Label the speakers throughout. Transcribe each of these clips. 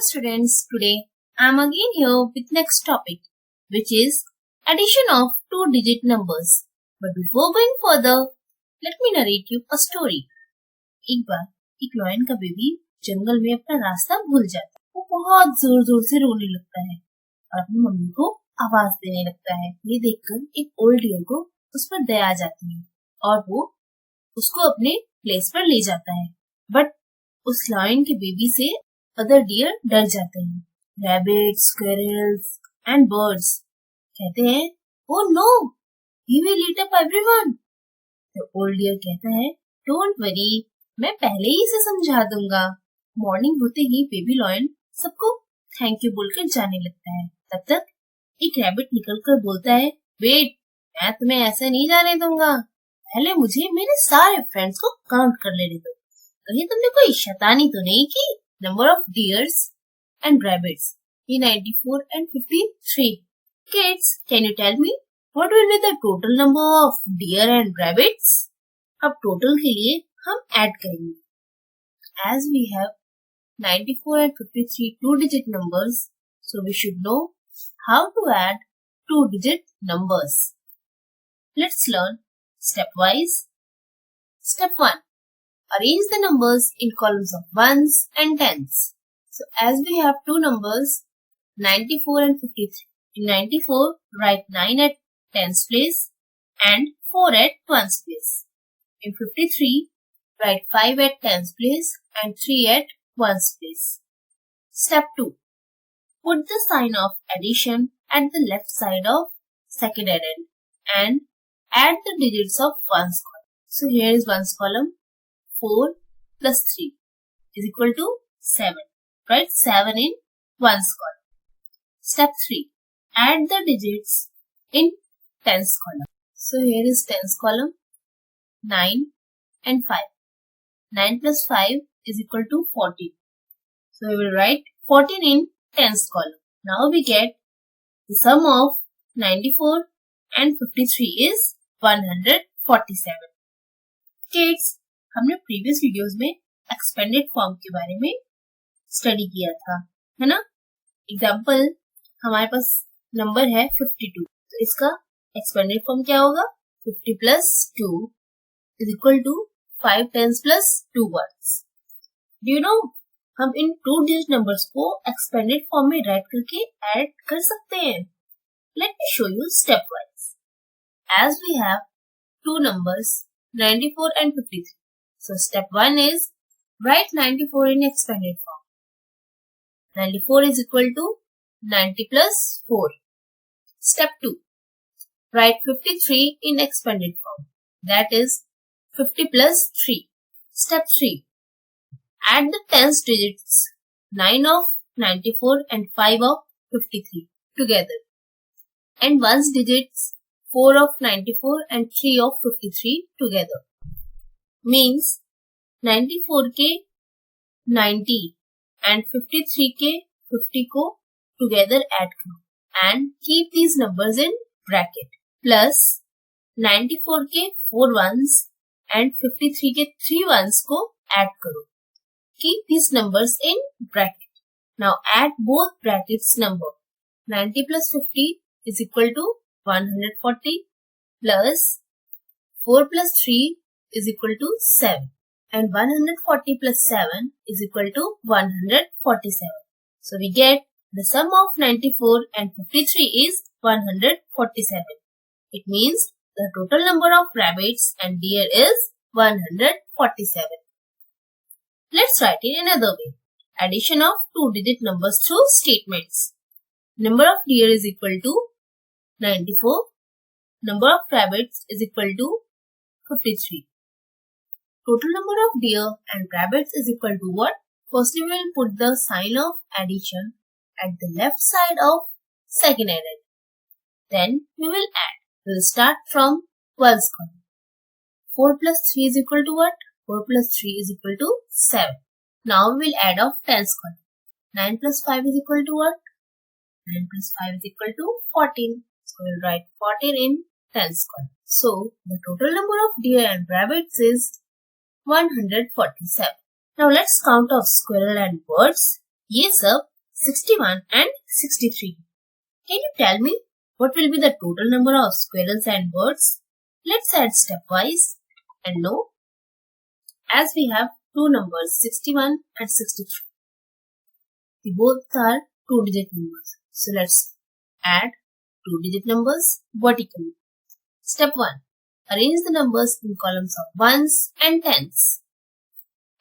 Speaker 1: students, today I am again here with next topic, which is addition of two-digit numbers. But before going further, let me narrate you a story. एक बार एक lion का baby जंगल में अपना रास्ता भूल जाता है। वो बहुत जोर जोर से रोने लगता है और अपनी मम्मी को आवाज देने लगता है। ये देखकर एक ओल्ड डियर को उस पर दया आ जाती है और वो उसको अपने प्लेस पर ले जाता है। बट उस लॉयन के बेबी से अदर डियर डर जाते हैं। रैबिट्स, स्क्विरल्स एंड बर्ड्स कहते हैं, "oh no, he will eat up everyone." तो ओल्ड डियर कहता है, "डोंट वरी, मैं पहले ही इसे समझा दूंगा।" मॉर्निंग होते ही बेबी लॉयन सबको थैंक यू बोलकर जाने लगता है। तब तक एक रैबिट निकलकर बोलता है, "वेट, मैं तुम्हें ऐसे नहीं जाने दूंगा। पहले मुझे मेरे सारे फ्रेंड्स को काउंट कर लेने दो। कहीं तुमने कोई शैतानी तो नहीं की?" Number of deers and rabbits in 94 and 53. Kids, can you tell me what will be the total number of deer and rabbits? अब total के लिए हम add करेंगे. As we have 94 and 53 two-digit numbers, so we should know how to add two-digit numbers. Let's learn stepwise. Step 1. Arrange the numbers in columns of ones and tens. So as we have two numbers, 94 and 53. In 94, write 9 at tens place and 4 at ones place. In 53, write 5 at tens place and 3 at ones place. Step 2. Put the sign of addition at the left side of second addend and add the digits of ones column. So here is ones column. 4 plus 3 is equal to 7. Write 7 in ones column. Step 3. Add the digits in tens column. So here is tens column. 9 and 5. 9 plus 5 is equal to 14. So we will write 14 in tens column. Now we get the sum of 94 and 53 is 147. Kids, हमने previous videos में expanded form के बारे में study किया था, है ना? Example, हमारे पास नंबर है 52, तो इसका एक्सपेंडेड फॉर्म क्या होगा? 50 plus 2 is equal to 5 tens plus 2 ones. Do you know, हम इन टू डिजिट नंबर्स को एक्सपेंडेड फॉर्म में राइट करके ऐड कर सकते हैं। Let me show you step wise. As we have two numbers 94 and 53. So step 1 is write 94 in expanded form. 94 is equal to 90 plus 4. Step 2. Write 53 in expanded form. That is 50 plus 3. Step 3. Add the tens digits 9 of 94 and 5 of 53 together. And ones digits 4 of 94 and 3 of 53 together. Means 94 के 90 and 53 के 50 को together add करो and keep these numbers in bracket. Plus 94 के 4 ones and 53 के 3 ones को add करो. Keep these numbers in bracket. Now add both brackets number. 90 plus 50 is equal to 140 plus 4 plus 3 is equal to 7 and 140 plus 7 is equal to 147. So we get the sum of 94 and 53 is 147. It means the total number of rabbits and deer is 147. Let's write it another way. Addition of two-digit numbers through statements. Number of deer is equal to 94. Number of rabbits is equal to 53. Total number of deer and rabbits is equal to what? Firstly, we will put the sign of addition at the left side of second addend. Then we will add. We will start from ones column. 4 plus 3 is equal to what? 4 plus 3 is equal to 7. Now we will add of tens column. 9 plus 5 is equal to what? 9 plus 5 is equal to 14. So we will write 14 in tens column. So the total number of deer and rabbits is 147. Now let's count of squirrel and words. ये सब 61 and 63. Can you tell me what will be the total number of squirrels and birds? Let's add stepwise and know, as we have two numbers 61 and 63. They both are two-digit numbers. So let's add two-digit numbers vertically. Step 1. Arrange the numbers in columns of ones and tens.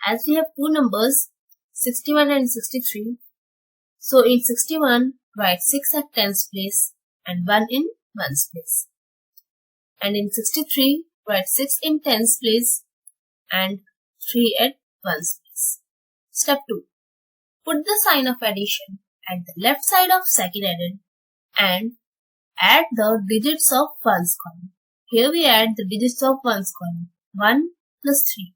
Speaker 1: As we have two numbers 61 and 63, so in 61 write 6 at tens place and 1 in ones place. And in 63 write 6 in tens place and 3 at ones place. Step 2. Put the sign of addition at the left side of second addend and add the digits of ones column. Here we add the digits of ones column. 1 plus 3.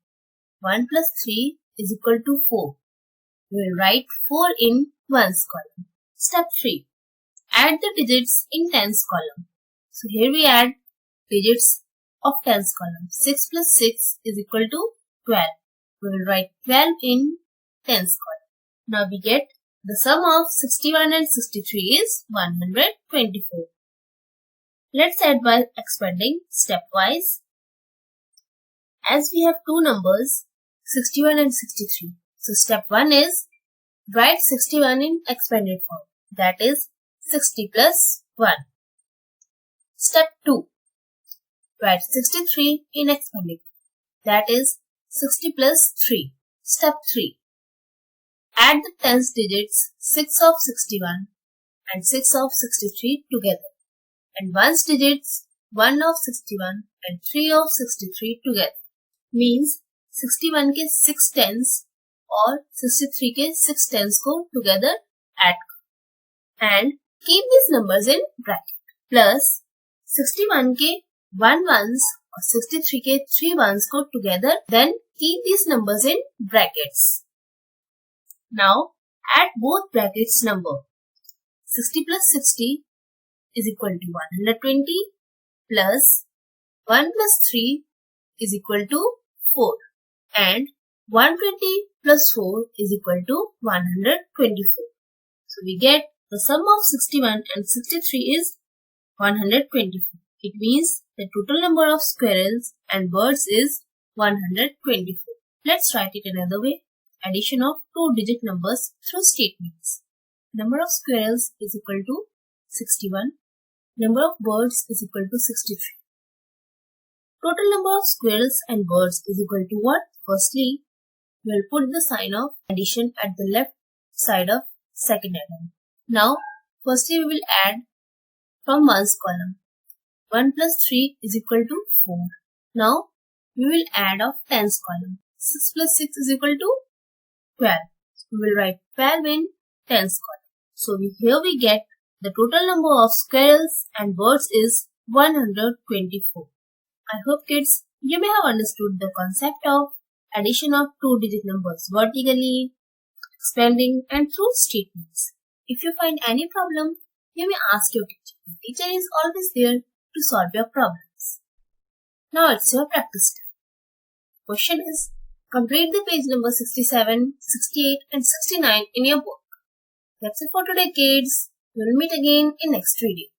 Speaker 1: 1 plus 3 is equal to 4. We will write 4 in ones column. Step 3. Add the digits in tens column. So here we add digits of tens column. 6 plus 6 is equal to 12. We will write 12 in tens column. Now we get the sum of 61 and 63 is 124. Let's add by expanding stepwise. As we have two numbers 61 and 63. So step 1 is write 61 in expanded form. That is 60 plus 1. Step 2. Write 63 in expanded form. That is 60 plus 3. Step 3. Add the tens digits 6 of 61 and 6 of 63 together, and ones digits 1 of 61 and 3 of 63 together. Means 61 के 6 tens और 63 के 6 tens को together add and keep these numbers in bracket. Plus 61 के 1 ones और 63 के 3 ones को together, then keep these numbers in brackets. Now add both brackets number. 60 plus 60 is equal to 120 plus 1 plus 3 is equal to 4 and 120 plus 4 is equal to 124. So we get the sum of 61 and 63 is 124. It means the total number of squirrels and birds is 124. Let's write it another way. Addition of two-digit numbers through statements. Number of squirrels is equal to 61. Number of birds is equal to 63. Total number of squirrels and birds is equal to what? Firstly, we will put the sign of addition at the left side of second addend. Now, firstly we will add from ones column. 1 plus 3 is equal to 4. Now, we will add of tens column. 6 plus 6 is equal to 12. So we will write 12 in tens column. So here we get the total number of squirrels and birds is 124. I hope kids, you may have understood the concept of addition of two-digit numbers vertically, expanding and through statements. If you find any problem, you may ask your teacher. The teacher is always there to solve your problems. Now it's your practice time. Question is, complete the page number 67, 68 and 69 in your book. That's it for today kids. We will meet again in next video.